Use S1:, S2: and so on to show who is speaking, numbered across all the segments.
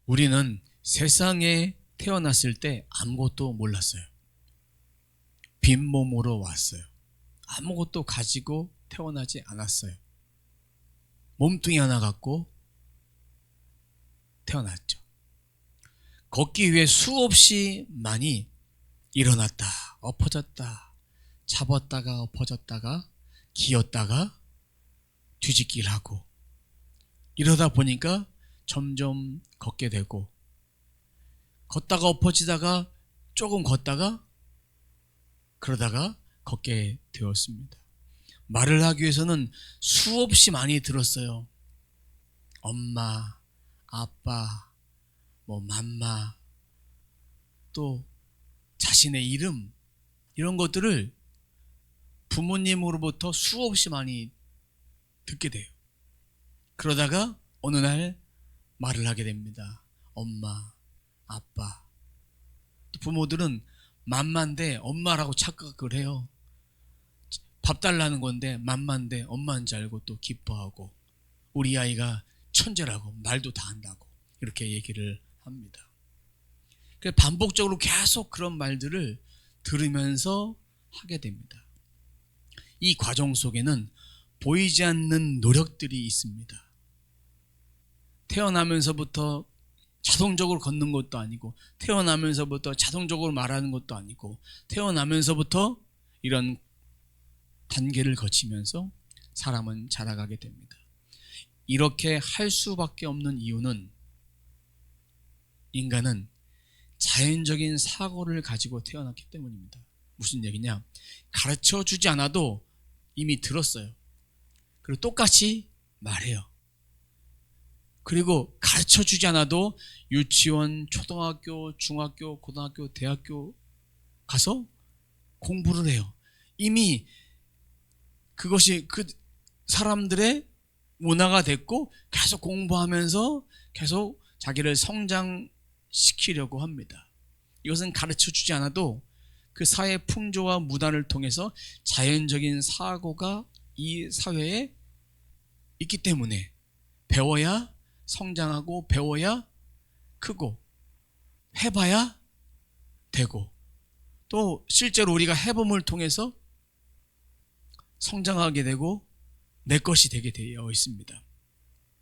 S1: 우리는 세상에 태어났을 때 아무것도 몰랐어요. 빈몸으로 왔어요. 아무것도 가지고 태어나지 않았어요. 몸뚱이 하나 갖고 태어났죠. 걷기 위해 수없이 많이 일어났다, 엎어졌다, 잡았다가 엎어졌다가 기었다가 뒤집기를 하고, 이러다 보니까 점점 걷게 되고, 걷다가 엎어지다가 조금 걷다가 그러다가 걷게 되었습니다. 말을 하기 위해서는 수없이 많이 들었어요. 엄마, 아빠, 맘마, 또 자신의 이름, 이런 것들을 부모님으로부터 수없이 많이 듣게 돼요. 그러다가 어느 날 말을 하게 됩니다. 엄마, 아빠. 또 부모들은 맘마인데 엄마라고 착각을 해요. 밥 달라는 건데 맘마인데 엄마인 줄 알고 또 기뻐하고, 우리 아이가 천재라고 말도 다 한다고 이렇게 얘기를 합니다. 그래서 반복적으로 계속 그런 말들을 들으면서 하게 됩니다. 이 과정 속에는 보이지 않는 노력들이 있습니다. 태어나면서부터 자동적으로 걷는 것도 아니고, 태어나면서부터 자동적으로 말하는 것도 아니고, 태어나면서부터 이런 단계를 거치면서 사람은 자라가게 됩니다. 이렇게 할 수밖에 없는 이유는 인간은 자연적인 사고를 가지고 태어났기 때문입니다. 무슨 얘기냐? 가르쳐 주지 않아도 이미 들었어요. 그리고 똑같이 말해요. 그리고 가르쳐 주지 않아도 유치원, 초등학교, 중학교, 고등학교, 대학교 가서 공부를 해요. 이미 그것이 그 사람들의 문화가 됐고, 계속 공부하면서 계속 자기를 성장시키려고 합니다. 이것은 가르쳐 주지 않아도 그 사회 풍조와 문화를 통해서 자연적인 사고가 이 사회에 있기 때문에 배워야 성장하고, 배워야 크고, 해봐야 되고, 또 실제로 우리가 해봄을 통해서 성장하게 되고 내 것이 되게 되어 있습니다.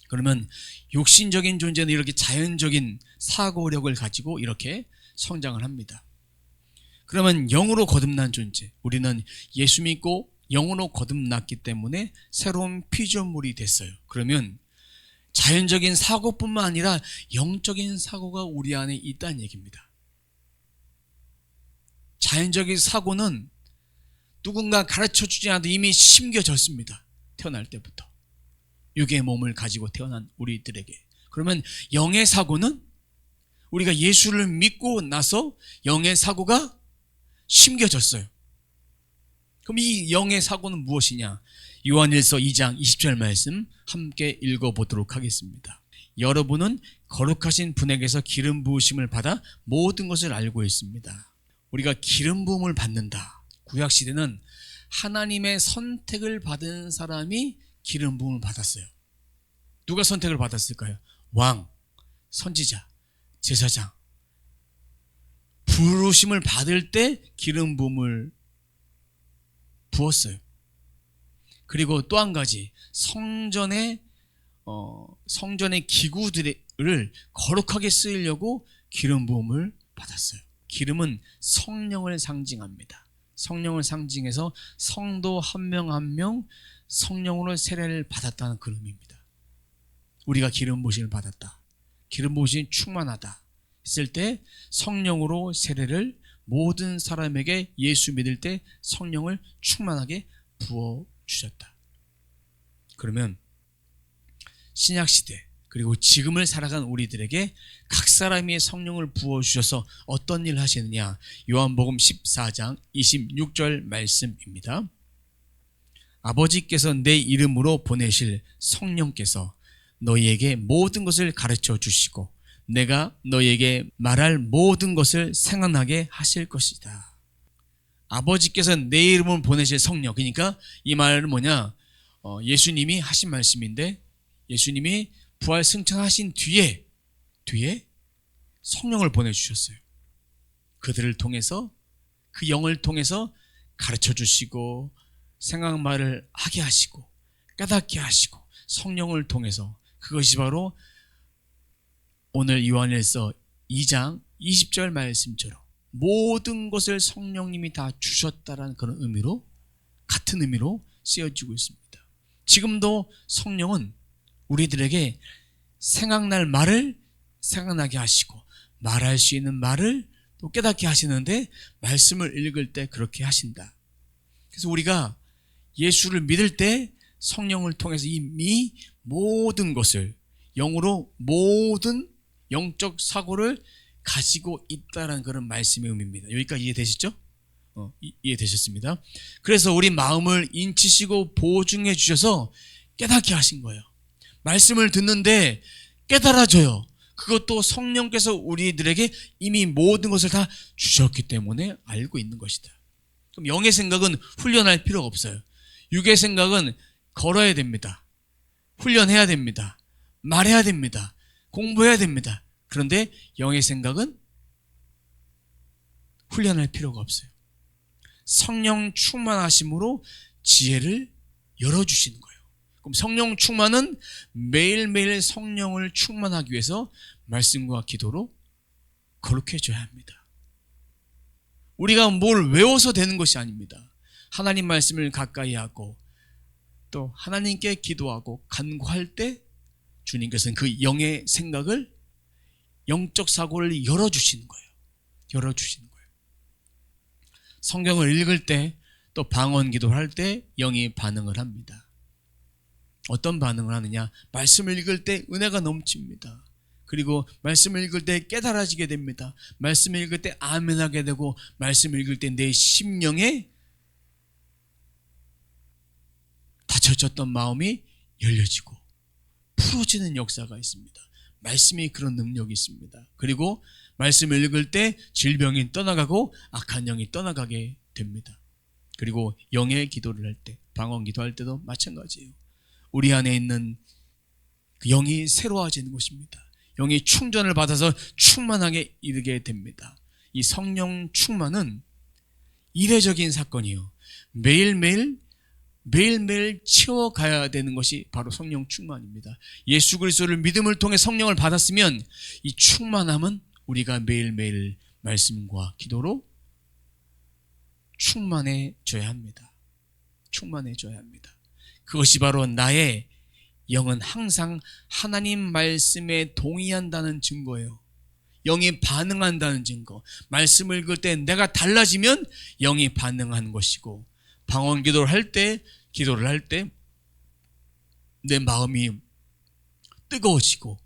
S1: 그러면 육신적인 존재는 이렇게 자연적인 사고력을 가지고 이렇게 성장을 합니다. 그러면 영으로 거듭난 존재, 우리는 예수 믿고 영으로 거듭났기 때문에 새로운 피조물이 됐어요. 그러면 자연적인 사고뿐만 아니라 영적인 사고가 우리 안에 있다는 얘기입니다. 자연적인 사고는 누군가 가르쳐주지 않아도 이미 심겨졌습니다. 태어날 때부터. 육의 몸을 가지고 태어난 우리들에게. 그러면 영의 사고는 우리가 예수를 믿고 나서 영의 사고가 심겨졌어요. 그럼 이 영의 사고는 무엇이냐? 요한일서 2장 20절 말씀 함께 읽어보도록 하겠습니다. 여러분은 거룩하신 분에게서 기름 부으심을 받아 모든 것을 알고 있습니다. 우리가 기름 부음을 받는다. 구약시대는 하나님의 선택을 받은 사람이 기름 부음을 받았어요. 누가 선택을 받았을까요? 왕, 선지자, 제사장. 부르심을 받을 때 기름 부음을 부었어요. 그리고 또 한 가지, 성전의 기구들을 거룩하게 쓰이려고 기름 부음을 받았어요. 기름은 성령을 상징합니다. 성령을 상징해서 성도 한 명 한 명 성령으로 세례를 받았다는 그런 의미입니다. 우리가 기름 부으심을 받았다, 기름 부으심이 충만하다 했을 때 성령으로 세례를 모든 사람에게 예수 믿을 때 성령을 충만하게 부어주셨다. 그러면 신약시대 그리고 지금을 살아간 우리들에게 각 사람이 성령을 부어주셔서 어떤 일을 하시느냐? 요한복음 14장 26절 말씀입니다. 아버지께서 내 이름으로 보내실 성령께서 너희에게 모든 것을 가르쳐 주시고 내가 너희에게 말할 모든 것을 생각나게 하실 것이다. 아버지께서 내 이름으로 보내실 성령, 그러니까 이 말은 뭐냐? 예수님이 하신 말씀인데, 예수님이 부활 승천하신 뒤에 성령을 보내주셨어요. 그들을 통해서, 그 영을 통해서 가르쳐 주시고 생각 말을 하게 하시고 깨닫게 하시고, 성령을 통해서, 그것이 바로 오늘 요한일서 2장 20절 말씀처럼 모든 것을 성령님이 다 주셨다라는 그런 의미로, 같은 의미로 쓰여지고 있습니다. 지금도 성령은 우리들에게 생각날 말을 생각나게 하시고 말할 수 있는 말을 또 깨닫게 하시는데, 말씀을 읽을 때 그렇게 하신다. 그래서 우리가 예수를 믿을 때 성령을 통해서 이미 모든 것을, 영으로 모든 영적 사고를 가지고 있다는 그런 말씀의 의미입니다. 여기까지 이해되시죠? 이해되셨습니다. 그래서 우리 마음을 인치시고 보증해 주셔서 깨닫게 하신 거예요. 말씀을 듣는데 깨달아져요. 그것도 성령께서 우리들에게 이미 모든 것을 다 주셨기 때문에 알고 있는 것이다. 그럼 영의 생각은 훈련할 필요가 없어요. 육의 생각은 걸어야 됩니다. 훈련해야 됩니다. 말해야 됩니다. 공부해야 됩니다. 그런데 영의 생각은 훈련할 필요가 없어요. 성령 충만하심으로 지혜를 열어주시는 거예요. 그럼 성령 충만은 매일매일 성령을 충만하기 위해서 말씀과 기도로 거룩해져야 합니다. 우리가 뭘 외워서 되는 것이 아닙니다. 하나님 말씀을 가까이 하고 또 하나님께 기도하고 간구할 때 주님께서는 그 영의 생각을, 영적 사고를 열어주시는 거예요. 열어주시는 거예요. 성경을 읽을 때 또 방언 기도를 할 때 영이 반응을 합니다. 어떤 반응을 하느냐? 말씀을 읽을 때 은혜가 넘칩니다. 그리고 말씀을 읽을 때 깨달아지게 됩니다. 말씀을 읽을 때 아멘하게 되고, 말씀을 읽을 때 내 심령에 닫혀졌던 마음이 열려지고 풀어지는 역사가 있습니다. 말씀이 그런 능력이 있습니다. 그리고 말씀을 읽을 때 질병이 떠나가고 악한 영이 떠나가게 됩니다. 그리고 영의 기도를 할 때, 방언 기도할 때도 마찬가지예요. 우리 안에 있는 그 영이 새로워지는 것입니다. 영이 충전을 받아서 충만하게 이르게 됩니다. 이 성령 충만은 이례적인 사건이요. 매일매일 채워가야 되는 것이 바로 성령 충만입니다. 예수 그리스도를 믿음을 통해 성령을 받았으면 이 충만함은 우리가 매일매일 말씀과 기도로 충만해져야 합니다. 충만해져야 합니다. 그것이 바로 나의 영은 항상 하나님 말씀에 동의한다는 증거예요. 영이 반응한다는 증거. 말씀을 읽을 때 내가 달라지면 영이 반응하는 것이고, 방언 기도를 할 때, 기도를 할 때 내 마음이 뜨거워지고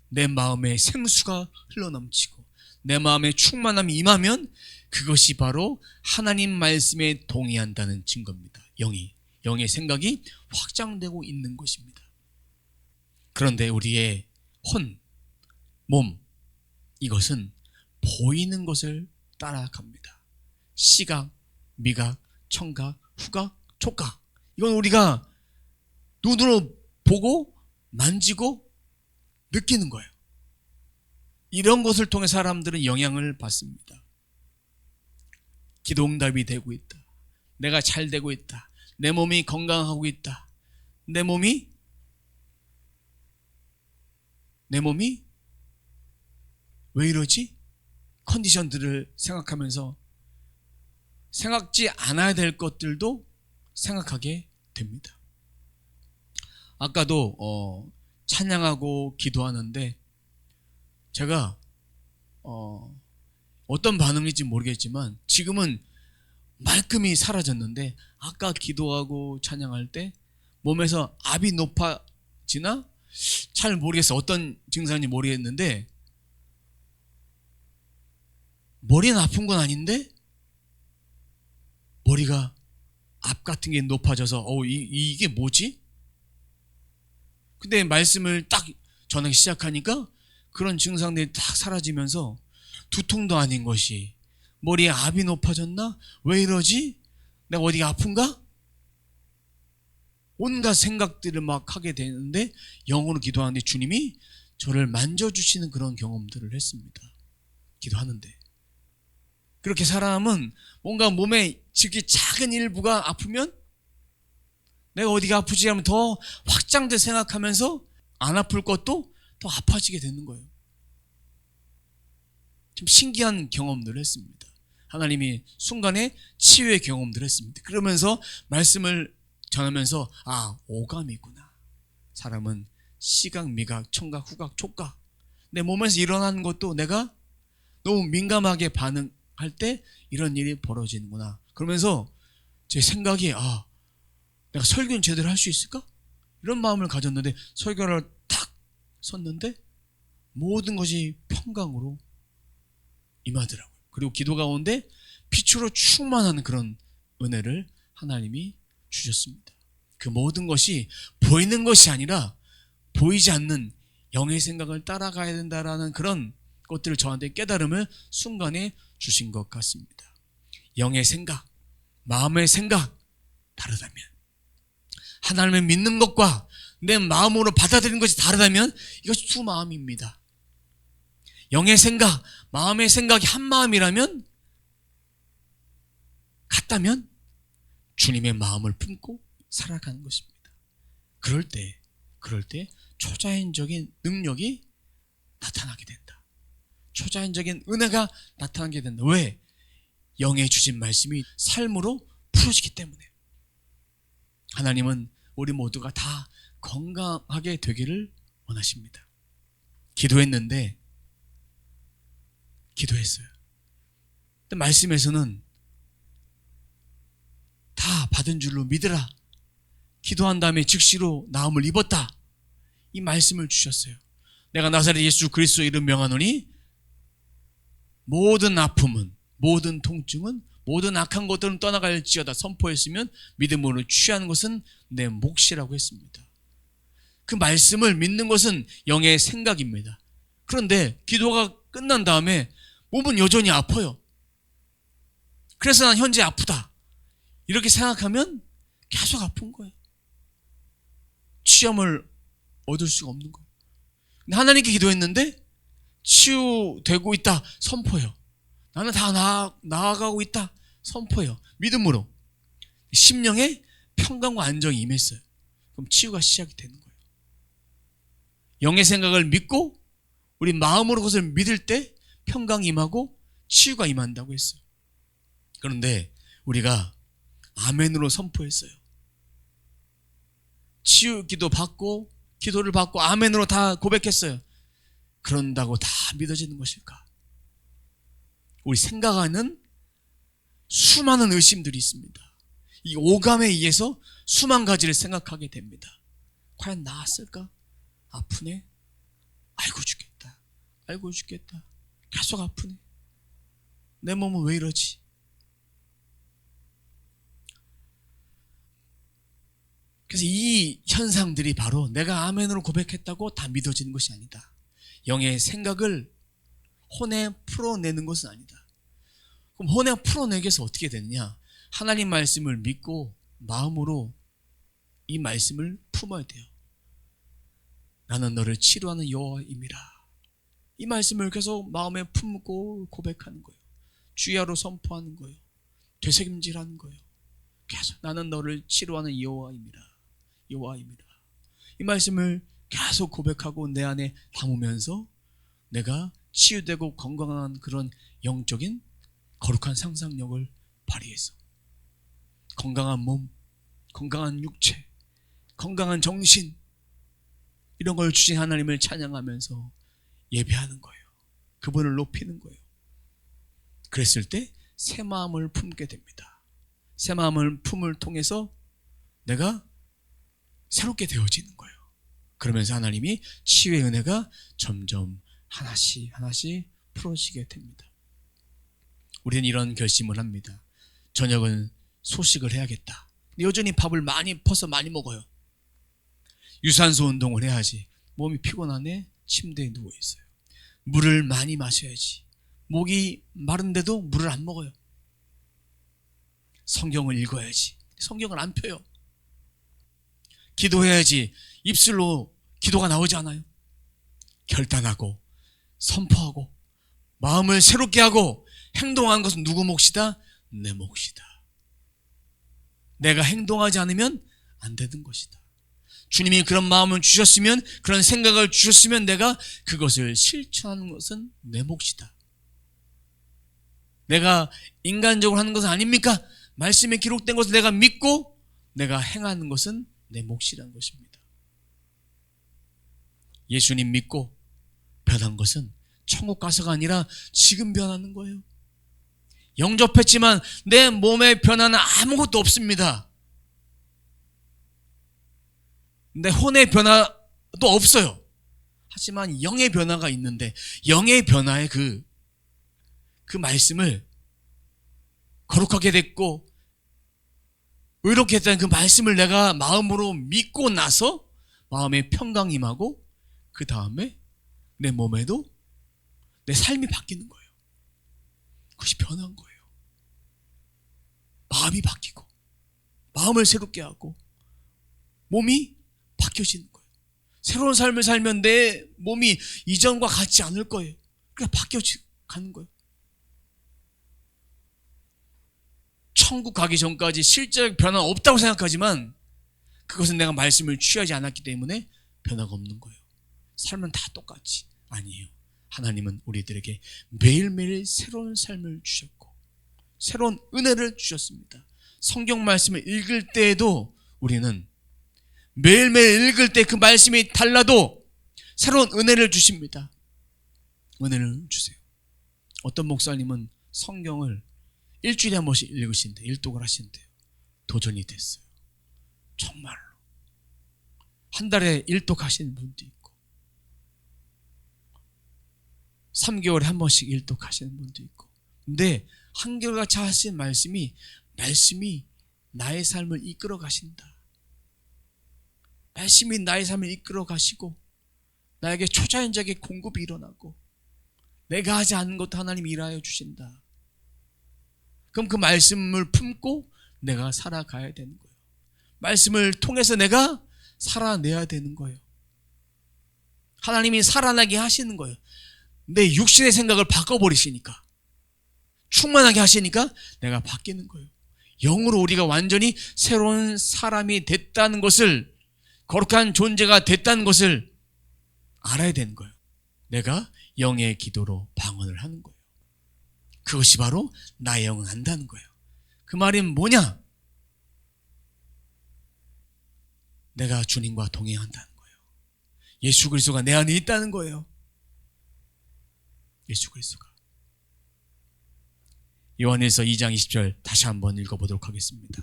S1: 내 마음에 생수가 흘러넘치고 내 마음에 충만함이 임하면 그것이 바로 하나님 말씀에 동의한다는 증거입니다. 영의 생각이 확장되고 있는 것입니다. 그런데 우리의 몸, 이것은 보이는 것을 따라갑니다. 시각, 미각, 청각, 후각, 촉각. 이건 우리가 눈으로 보고 만지고 느끼는 거예요. 이런 것을 통해 사람들은 영향을 받습니다. 기도 응답이 되고 있다. 내가 잘 되고 있다. 내 몸이 건강하고 있다. 내 몸이 왜 이러지? 컨디션들을 생각하면서 생각지 않아야 될 것들도 생각하게 됩니다. 아까도 찬양하고 기도하는데 제가 어떤 반응인지 모르겠지만 지금은 말끔히 사라졌는데, 아까 기도하고 찬양할 때 몸에서 압이 높아지나? 잘 모르겠어요. 어떤 증상인지 모르겠는데 머리는 아픈 건 아닌데 머리가 압 같은 게 높아져서 이게 뭐지? 근데 말씀을 딱 전하기 시작하니까 그런 증상들이 딱 사라지면서 두통도 아닌 것이 머리에 압이 높아졌나? 왜 이러지? 내가 어디가 아픈가? 온갖 생각들을 막 하게 되는데 영어로 기도하는데 주님이 저를 만져주시는 그런 경험들을 했습니다. 기도하는데. 그렇게 사람은 뭔가 몸에 즉기 작은 일부가 아프면 내가 어디가 아프지 하면 더 확장돼 생각하면서 안 아플 것도 더 아파지게 되는 거예요. 좀 신기한 경험들을 했습니다. 하나님이 순간에 치유의 경험들을 했습니다. 그러면서 말씀을 전하면서 오감이구나. 사람은 시각, 미각, 청각, 후각, 촉각, 내 몸에서 일어나는 것도 내가 너무 민감하게 반응할 때 이런 일이 벌어지는구나. 그러면서 제 생각이 내가 설교는 제대로 할 수 있을까? 이런 마음을 가졌는데 설교를 탁 섰는데 모든 것이 평강으로 임하더라고요. 그리고 기도 가운데 빛으로 충만한 그런 은혜를 하나님이 주셨습니다. 그 모든 것이 보이는 것이 아니라 보이지 않는 영의 생각을 따라가야 된다라는 그런 것들을 저한테 깨달음을 순간에 주신 것 같습니다. 영의 생각, 마음의 생각 다르다면, 하나님을 믿는 것과 내 마음으로 받아들이는 것이 다르다면 이것이 두 마음입니다. 영의 생각, 마음의 생각이 한 마음이라면, 같다면 주님의 마음을 품고 살아가는 것입니다. 그럴 때 초자연적인 능력이 나타나게 된다. 초자연적인 은혜가 나타나게 된다. 왜? 영에 주신 말씀이 삶으로 풀어지기 때문에. 하나님은 우리 모두가 다 건강하게 되기를 원하십니다. 기도했어요. 근데 말씀에서는 다 받은 줄로 믿으라. 기도한 다음에 즉시로 나음을 입었다. 이 말씀을 주셨어요. 내가 나사렛 예수 그리스도 이름 명하노니 모든 아픔은, 모든 통증은, 모든 악한 것들은 떠나갈지어다 선포했으면 믿음으로 취하는 것은 내 몫이라고 했습니다. 그 말씀을 믿는 것은 영의 생각입니다. 그런데 기도가 끝난 다음에 몸은 여전히 아파요. 그래서 난 현재 아프다. 이렇게 생각하면 계속 아픈 거예요. 치유함을 얻을 수가 없는 거예요. 근데 하나님께 기도했는데 치유되고 있다 선포해요. 나는 다 나아가고 있다 선포해요. 믿음으로 심령에 평강과 안정이 임했어요. 그럼 치유가 시작이 되는 거예요. 영의 생각을 믿고 우리 마음으로 그것을 믿을 때 평강이 임하고 치유가 임한다고 했어요. 그런데 우리가 아멘으로 선포했어요. 치유 기도 받고 기도를 받고 아멘으로 다 고백했어요. 그런다고 다 믿어지는 것일까? 우리 생각하는 수많은 의심들이 있습니다. 이 오감에 의해서 수만 가지를 생각하게 됩니다. 과연 나았을까? 아프네? 아이고 죽겠다. 계속 아프네. 내 몸은 왜 이러지? 그래서 이 현상들이 바로 내가 아멘으로 고백했다고 다 믿어지는 것이 아니다. 영의 생각을 혼에 풀어내는 것은 아니다. 그럼 혼에 풀어내기 위해서 어떻게 되느냐? 하나님 말씀을 믿고 마음으로 이 말씀을 품어야 돼요. 나는 너를 치료하는 여호와임이라. 이 말씀을 계속 마음에 품고 고백하는 거예요. 주야로 선포하는 거예요. 되새김질하는 거예요. 계속 나는 너를 치료하는 여호와임이라. 이 말씀을 계속 고백하고 내 안에 담으면서 내가 치유되고 건강한 그런 영적인 거룩한 상상력을 발휘해서 건강한 몸, 건강한 육체, 건강한 정신, 이런 걸 주신 하나님을 찬양하면서 예배하는 거예요. 그분을 높이는 거예요. 그랬을 때 새 마음을 품게 됩니다. 새 마음을 품을 통해서 내가 새롭게 되어지는 거예요. 그러면서 하나님이 치유의 은혜가 점점 하나씩 풀어지게 됩니다. 우리는 이런 결심을 합니다. 저녁은 소식을 해야겠다. 여전히 밥을 많이 퍼서 많이 먹어요. 유산소 운동을 해야지. 몸이 피곤하네. 침대에 누워있어요. 물을 많이 마셔야지. 목이 마른데도 물을 안 먹어요. 성경을 읽어야지. 성경을 안 펴요. 기도해야지. 입술로 기도가 나오지 않아요. 결단하고 선포하고 마음을 새롭게 하고 행동한 것은 누구 몫이다? 내 몫이다. 내가 행동하지 않으면 안 되는 것이다. 주님이 그런 마음을 주셨으면, 그런 생각을 주셨으면 내가 그것을 실천하는 것은 내 몫이다. 내가 인간적으로 하는 것은 아닙니까? 말씀에 기록된 것을 내가 믿고 내가 행하는 것은 내 몫이라는 것입니다. 예수님 믿고 변한 것은 천국 가서가 아니라 지금 변하는 거예요. 영접했지만 내 몸의 변화는 아무것도 없습니다. 내 혼의 변화도 없어요. 하지만 영의 변화가 있는데, 영의 변화의 그 말씀을, 거룩하게 됐고 의롭게 했다는 그 말씀을 내가 마음으로 믿고 나서 마음에 평강이 임하고, 그 다음에 내 몸에도 내 삶이 바뀌는 거예요. 그것이 변한 거예요. 마음이 바뀌고 마음을 새롭게 하고 몸이 바뀌어지는 거예요. 새로운 삶을 살면 내 몸이 이전과 같지 않을 거예요. 그냥 바뀌어가는 거예요. 천국 가기 전까지 실제 변화는 없다고 생각하지만 그것은 내가 말씀을 취하지 않았기 때문에 변화가 없는 거예요. 삶은 다 똑같지. 아니에요. 하나님은 우리들에게 매일매일 새로운 삶을 주셨고 새로운 은혜를 주셨습니다. 성경 말씀을 읽을 때에도 우리는 매일매일 읽을 때 그 말씀이 달라도 새로운 은혜를 주십니다. 은혜를 주세요. 어떤 목사님은 성경을 일주일에 한 번씩 읽으신대, 일독을 하신대요. 도전이 됐어요. 정말로. 한 달에 일독하시는 분도 있고 3개월에 한 번씩 일독하시는 분도 있고. 근데 한결같이 하신 말씀이 나의 삶을 이끌어 가신다. 말씀이 나의 삶을 이끌어 가시고 나에게 초자연적인 공급이 일어나고 내가 하지 않는 것도 하나님이 일하여 주신다. 그럼 그 말씀을 품고 내가 살아가야 되는 거예요. 말씀을 통해서 내가 살아내야 되는 거예요. 하나님이 살아나게 하시는 거예요. 내 육신의 생각을 바꿔버리시니까, 충만하게 하시니까 내가 바뀌는 거예요. 영으로 우리가 완전히 새로운 사람이 됐다는 것을, 거룩한 존재가 됐다는 것을 알아야 되는 거예요. 내가 영의 기도로 방언을 하는 거예요. 그것이 바로 나의 영을 안다는 거예요. 그 말이 뭐냐? 내가 주님과 동행한다는 거예요. 예수 그리스도가 내 안에 있다는 거예요. 예수 그리스도가. 요한일서 2장 20절 다시 한번 읽어보도록 하겠습니다.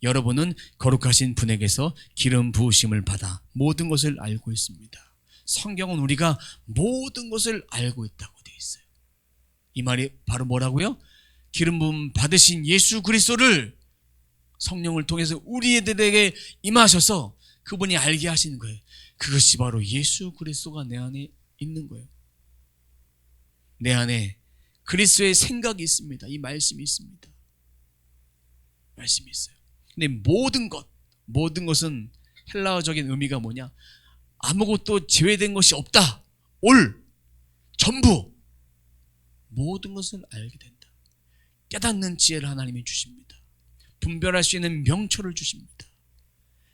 S1: 여러분은 거룩하신 분에게서 기름 부으심을 받아 모든 것을 알고 있습니다. 성경은 우리가 모든 것을 알고 있다고 되어 있어요. 이 말이 바로 뭐라고요? 기름 부음 받으신 예수 그리스도를 성령을 통해서 우리들에게 임하셔서 그분이 알게 하시는 거예요. 그것이 바로 예수 그리스도가 내 안에 있는 거예요. 내 안에 그리스도의 생각이 있습니다. 이 말씀이 있습니다. 말씀이 있어요. 근데 모든 것은 헬라어적인 의미가 뭐냐? 아무것도 제외된 것이 없다. 전부 모든 것을 알게 된다. 깨닫는 지혜를 하나님이 주십니다. 분별할 수 있는 명철을 주십니다.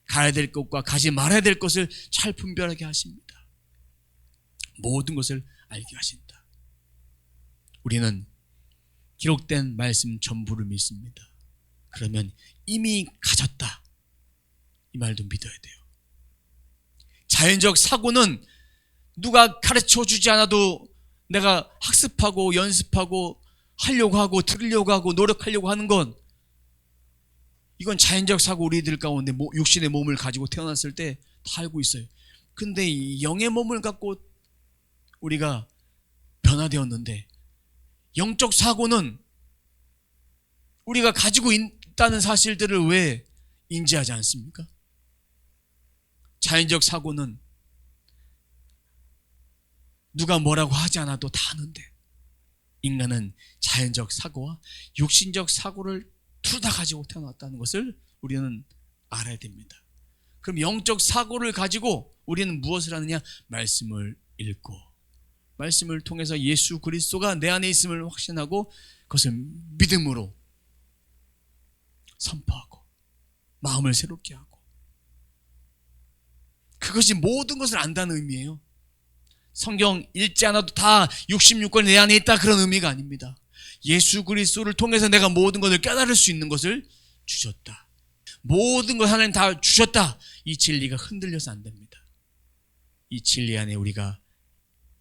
S1: 가야 될 것과 가지 말아야 될 것을 잘 분별하게 하십니다. 모든 것을 알게 하신다. 우리는 기록된 말씀 전부를 믿습니다. 그러면 이미 가졌다. 이 말도 믿어야 돼요. 자연적 사고는 누가 가르쳐 주지 않아도 내가 학습하고 연습하고 하려고 하고 들으려고 하고 노력하려고 하는 건, 이건 자연적 사고. 우리들 가운데 육신의 몸을 가지고 태어났을 때 다 알고 있어요. 근데 이 영의 몸을 갖고 우리가 변화되었는데, 영적 사고는 우리가 가지고 있다는 사실들을 왜 인지하지 않습니까? 자연적 사고는 누가 뭐라고 하지 않아도 다 아는데, 인간은 자연적 사고와 육신적 사고를 둘 다 가지고 태어났다는 것을 우리는 알아야 됩니다. 그럼 영적 사고를 가지고 우리는 무엇을 하느냐? 말씀을 읽고 말씀을 통해서 예수 그리스도가 내 안에 있음을 확신하고 그것을 믿음으로 선포하고 마음을 새롭게 하고, 그것이 모든 것을 안다는 의미예요. 성경 읽지 않아도 다 66권이 내 안에 있다, 그런 의미가 아닙니다. 예수 그리스도를 통해서 내가 모든 것을 깨달을 수 있는 것을 주셨다. 모든 걸 하나님 다 주셨다. 이 진리가 흔들려서 안 됩니다. 이 진리 안에 우리가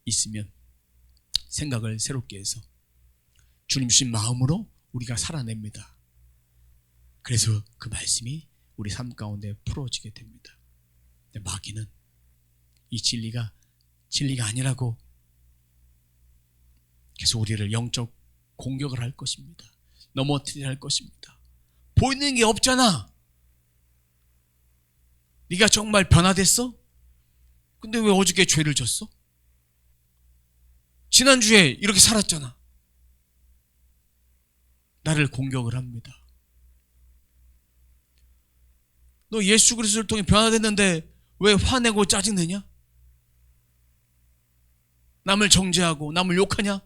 S1: 있으면 생각을 새롭게 해서 주님 주신 마음으로 우리가 살아냅니다. 그래서 그 말씀이 우리 삶 가운데 풀어지게 됩니다. 근데 마귀는 이 진리가 아니라고 계속 우리를 영적 공격을 할 것입니다. 넘어뜨리려 할 것입니다. 보이는 게 없잖아. 네가 정말 변화됐어? 근데 왜 어저께 죄를 졌어? 지난주에 이렇게 살았잖아. 나를 공격을 합니다. 너 예수 그리스도를 통해 변화됐는데 왜 화내고 짜증내냐? 남을 정죄하고 남을 욕하냐?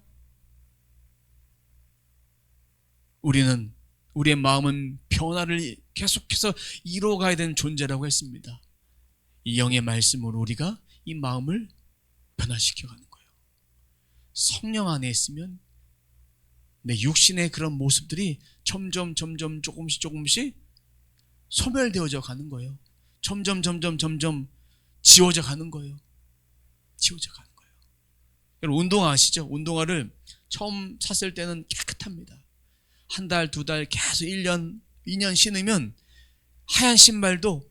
S1: 우리의 마음은 변화를 계속해서 이루어가야 되는 존재라고 했습니다. 이 영의 말씀으로 우리가 이 마음을 변화시켜가는 거예요. 성령 안에 있으면 내 육신의 그런 모습들이 점점 조금씩 소멸되어져 가는 거예요. 점점 지워져 가는 거예요. 여러분, 운동화 아시죠? 운동화를 처음 샀을 때는 깨끗합니다. 한 달, 두 달, 계속 1년, 2년 신으면 하얀 신발도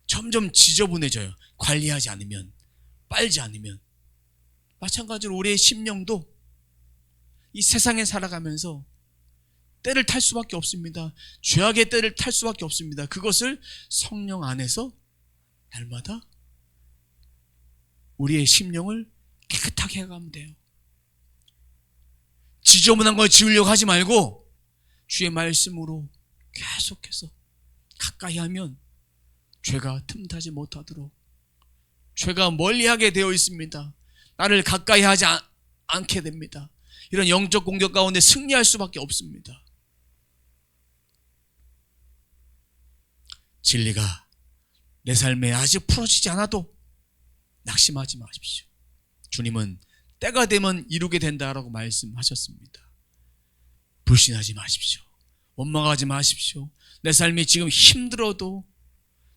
S1: 점점 지저분해져요. 관리하지 않으면, 빨지 않으면. 마찬가지로 우리의 심령도 이 세상에 살아가면서 때를 탈 수밖에 없습니다. 죄악의 때를 탈 수밖에 없습니다. 그것을 성령 안에서 날마다 우리의 심령을 깨끗하게 해가면 돼요. 지저분한 걸 지우려고 하지 말고 주의 말씀으로 계속해서 가까이 하면 죄가 틈타지 못하도록, 죄가 멀리하게 되어 있습니다. 나를 가까이 하지 않게 됩니다. 이런 영적 공격 가운데 승리할 수밖에 없습니다. 진리가 내 삶에 아직 풀어지지 않아도 낙심하지 마십시오. 주님은 때가 되면 이루게 된다라고 말씀하셨습니다. 불신하지 마십시오. 원망하지 마십시오. 내 삶이 지금 힘들어도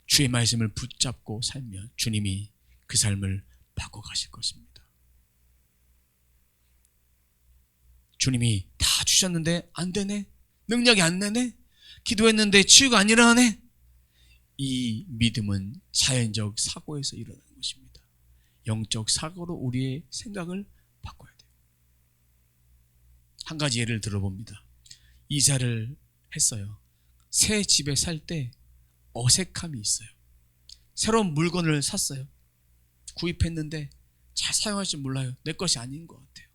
S1: 주의 말씀을 붙잡고 살면 주님이 그 삶을 바꿔가실 것입니다. 주님이 다 주셨는데 안 되네? 능력이 안 되네? 기도했는데 치유가 안 일어나네? 이 믿음은 자연적 사고에서 일어나는 것입니다. 영적 사고로 우리의 생각을 바꿔야 돼요. 한 가지 예를 들어봅니다. 이사를 했어요. 새 집에 살 때 어색함이 있어요. 새로운 물건을 샀어요. 구입했는데 잘 사용할 줄 몰라요. 내 것이 아닌 것 같아요.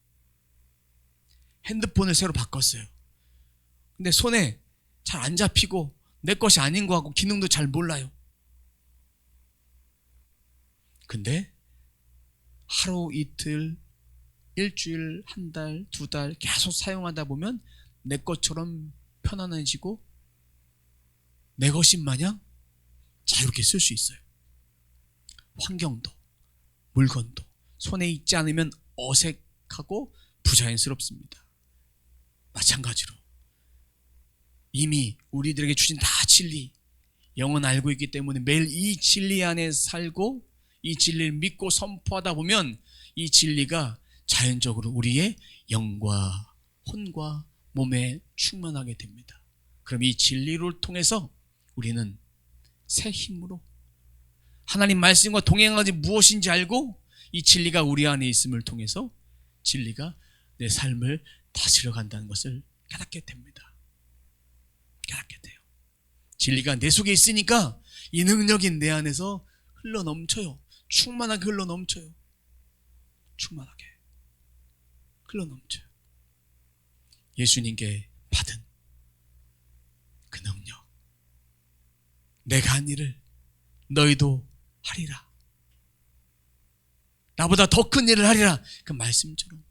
S1: 핸드폰을 새로 바꿨어요. 근데 손에 잘 안 잡히고 내 것이 아닌 것 같고 기능도 잘 몰라요. 근데 하루 이틀, 일주일, 한 달, 두 달 계속 사용하다 보면 내 것처럼 편안해지고 내 것인 마냥 자유롭게 쓸 수 있어요. 환경도 물건도 손에 있지 않으면 어색하고 부자연스럽습니다. 마찬가지로 이미 우리들에게 주신 다 진리, 영은 알고 있기 때문에 매일 이 진리 안에 살고 이 진리를 믿고 선포하다 보면 이 진리가 자연적으로 우리의 영과 혼과 몸에 충만하게 됩니다. 그럼 이 진리를 통해서 우리는 새 힘으로 하나님 말씀과 동행하지 무엇인지 알고 이 진리가 우리 안에 있음을 통해서 진리가 내 삶을 다스려 간다는 것을 깨닫게 됩니다. 깨닫게 돼요. 진리가 내 속에 있으니까 이 능력이 내 안에서 흘러 넘쳐요. 충만하게 흘러 넘쳐요. 충만하게 흘러 넘쳐요. 예수님께 받은 그 능력, 내가 한 일을 너희도 하리라. 나보다 더 큰 일을 하리라. 그 말씀처럼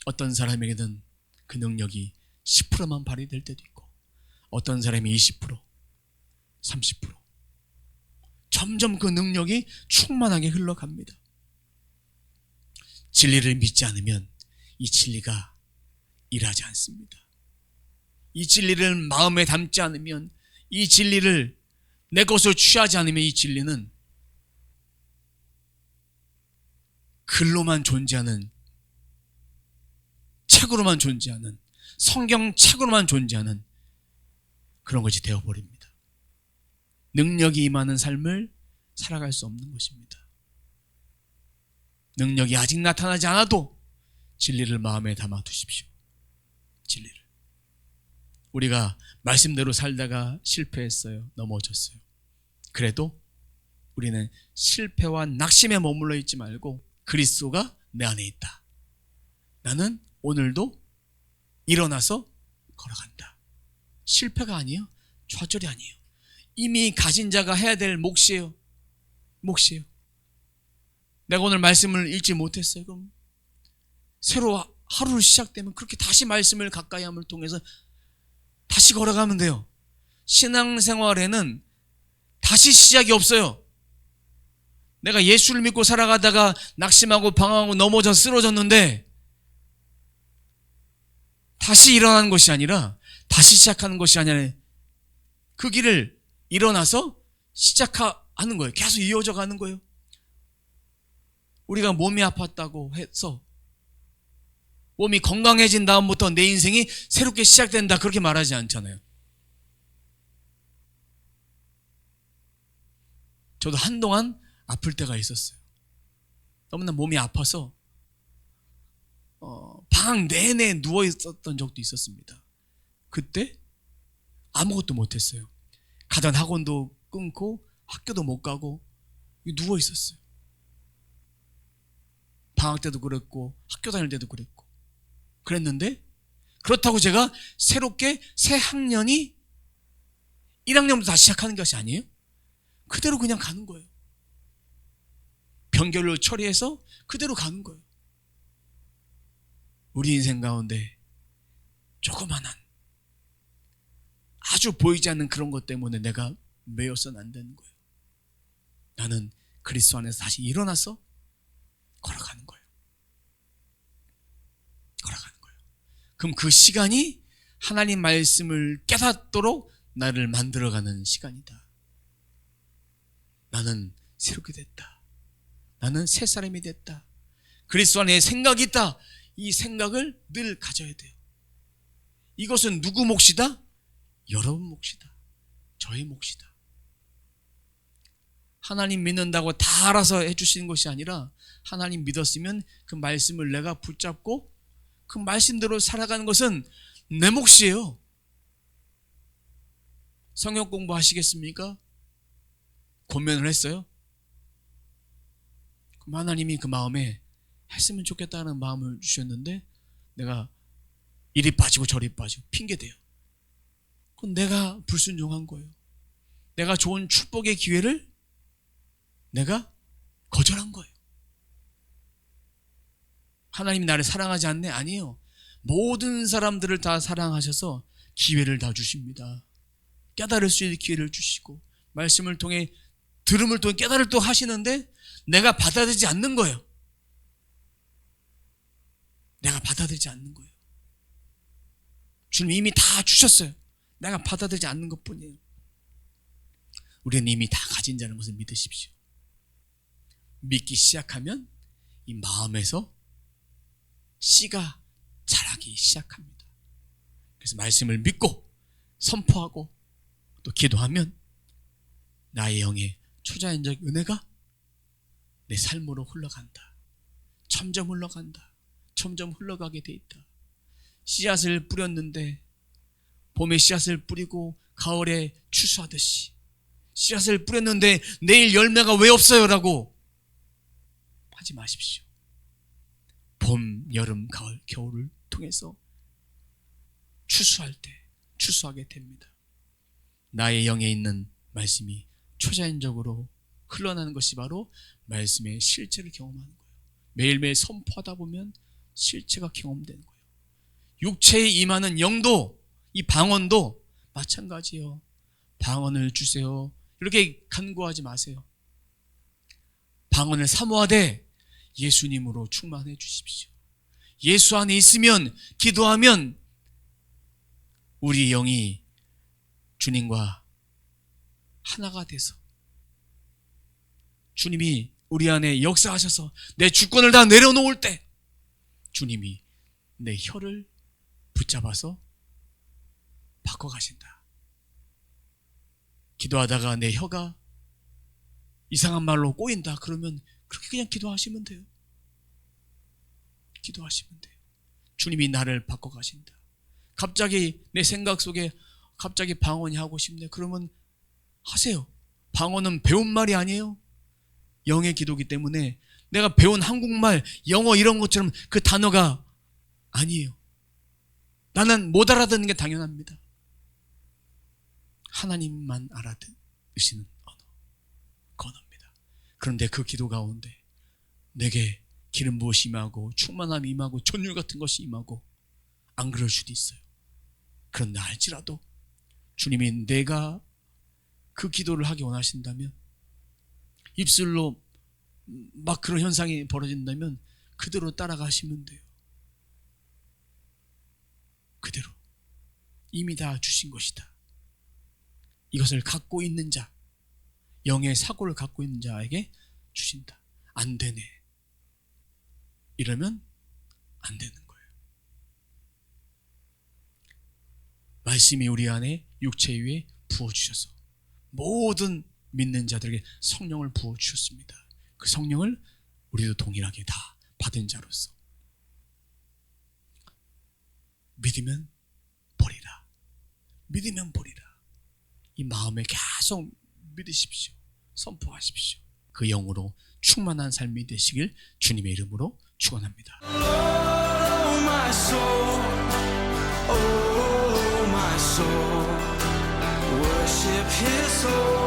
S1: 어떤 사람에게는 그 능력이 10%만 발휘될 때도 있고, 어떤 사람이 20%, 30%, 점점 그 능력이 충만하게 흘러갑니다. 진리를 믿지 않으면 이 진리가 일하지 않습니다. 이 진리를 마음에 담지 않으면, 이 진리를 내 것으로 취하지 않으면 이 진리는 글로만 존재하는, 책으로만 존재하는, 성경책으로만 존재하는 그런 것이 되어버립니다. 능력이 임하는 삶을 살아갈 수 없는 것입니다. 능력이 아직 나타나지 않아도 진리를 마음에 담아 두십시오. 진리를. 우리가 말씀대로 살다가 실패했어요. 넘어졌어요. 그래도 우리는 실패와 낙심에 머물러 있지 말고 그리스도가 내 안에 있다. 나는 오늘도 일어나서 걸어간다. 실패가 아니에요. 좌절이 아니에요. 이미 가진 자가 해야 될 몫이에요. 몫이에요. 내가 오늘 말씀을 읽지 못했어요. 그럼 새로 하루를 시작되면 그렇게 다시 말씀을 가까이 함을 통해서 다시 걸어가면 돼요. 신앙생활에는 다시 시작이 없어요. 내가 예수를 믿고 살아가다가 낙심하고 방황하고 넘어져 쓰러졌는데 다시 일어나는 것이 아니라, 다시 시작하는 것이 아니라 그 길을 일어나서 시작하는 거예요. 계속 이어져 가는 거예요. 우리가 몸이 아팠다고 해서 몸이 건강해진 다음부터 내 인생이 새롭게 시작된다, 그렇게 말하지 않잖아요. 저도 한동안 아플 때가 있었어요. 너무나 몸이 아파서 방 내내 누워 있었던 적도 있었습니다. 그때 아무것도 못했어요. 가던 학원도 끊고 학교도 못 가고 누워 있었어요. 방학 때도 그랬고 학교 다닐 때도 그랬고 그랬는데, 그렇다고 제가 새롭게 새 학년이 1학년부터 다시 시작하는 것이 아니에요. 그대로 그냥 가는 거예요. 변결로 처리해서 그대로 가는 거예요. 우리 인생 가운데 조그만한, 아주 보이지 않는 그런 것 때문에 내가 매여서는 안 되는 거예요. 나는 그리스도 안에서 다시 일어나서 걸어가는 거예요. 걸어가는 거예요. 그럼 그 시간이 하나님 말씀을 깨닫도록 나를 만들어가는 시간이다. 나는 새롭게 됐다. 나는 새 사람이 됐다. 그리스도 안에 생각이 있다. 이 생각을 늘 가져야 돼요. 이것은 누구 몫이다? 여러분 몫이다. 저의 몫이다. 하나님 믿는다고 다 알아서 해주시는 것이 아니라, 하나님 믿었으면 그 말씀을 내가 붙잡고 그 말씀대로 살아가는 것은 내 몫이에요. 성경 공부하시겠습니까? 고민을 했어요. 그럼 하나님이 그 마음에 했으면 좋겠다는 마음을 주셨는데 내가 이리 빠지고 저리 빠지고 핑계대요. 그건 내가 불순종한 거예요. 내가 좋은 축복의 기회를 내가 거절한 거예요. 하나님이 나를 사랑하지 않네? 아니에요. 모든 사람들을 다 사랑하셔서 기회를 다 주십니다. 깨달을 수 있는 기회를 주시고 말씀을 통해, 들음을 통해 깨달을 또 하시는데 내가 받아들이지 않는 거예요. 내가 받아들이지 않는 거예요. 주님 이미 다 주셨어요. 내가 받아들이지 않는 것뿐이에요. 우리는 이미 다 가진 자는 것을 믿으십시오. 믿기 시작하면 이 마음에서 씨가 자라기 시작합니다. 그래서 말씀을 믿고 선포하고 또 기도하면 나의 영의 초자연적 은혜가 내 삶으로 흘러간다. 점점 흘러간다. 점점 흘러가게 돼 있다. 씨앗을 뿌렸는데 봄에 씨앗을 뿌리고 가을에 추수하듯이, 씨앗을 뿌렸는데 내일 열매가 왜 없어요? 라고 하지 마십시오. 봄, 여름, 가을, 겨울을 통해서 추수할 때 추수하게 됩니다. 나의 영에 있는 말씀이 초자연적으로 흘러나는 것이 바로 말씀의 실체를 경험하는 거예요. 매일매일 선포하다 보면 실체가 경험되는 거예요. 육체에 임하는 영도, 이 방언도 마찬가지예요. 방언을 주세요. 이렇게 간구하지 마세요. 방언을 사모하되 예수님으로 충만해 주십시오. 예수 안에 있으면, 기도하면 우리 영이 주님과 하나가 돼서 주님이 우리 안에 역사하셔서 내 주권을 다 내려놓을 때 주님이 내 혀를 붙잡아서 바꿔가신다. 기도하다가 내 혀가 이상한 말로 꼬인다. 그러면 그렇게 그냥 기도하시면 돼요. 기도하시면 돼요. 주님이 나를 바꿔가신다. 갑자기 내 생각 속에 갑자기 방언이 하고 싶네. 그러면 하세요. 방언은 배운 말이 아니에요. 영의 기도기 때문에 내가 배운 한국말, 영어 이런 것처럼 그 단어가 아니에요. 나는 못 알아듣는 게 당연합니다. 하나님만 알아듣으시는 언어, 그 언어입니다. 그런데 그 기도 가운데 내게 기름 부으심이 임하고 충만함이 임하고 전율 같은 것이 임하고 안 그럴 수도 있어요. 그런데 알지라도 주님이 내가 그 기도를 하기 원하신다면, 입술로 막 그런 현상이 벌어진다면 그대로 따라가시면 돼요. 그대로 이미 다 주신 것이다. 이것을 갖고 있는 자, 영의 사고를 갖고 있는 자에게 주신다. 안 되네. 이러면 안 되는 거예요. 말씀이 우리 안에 육체 위에 부어주셔서 모든 믿는 자들에게 성령을 부어주셨습니다. 그 성령을 우리도 동일하게 다 받은 자로서 믿으면 보리라. 믿으면 보리라. 이 마음에 계속 믿으십시오. 선포하십시오. 그 영으로 충만한 삶이 되시길 주님의 이름으로 축원합니다.
S2: Oh my soul, oh my soul, worship His holy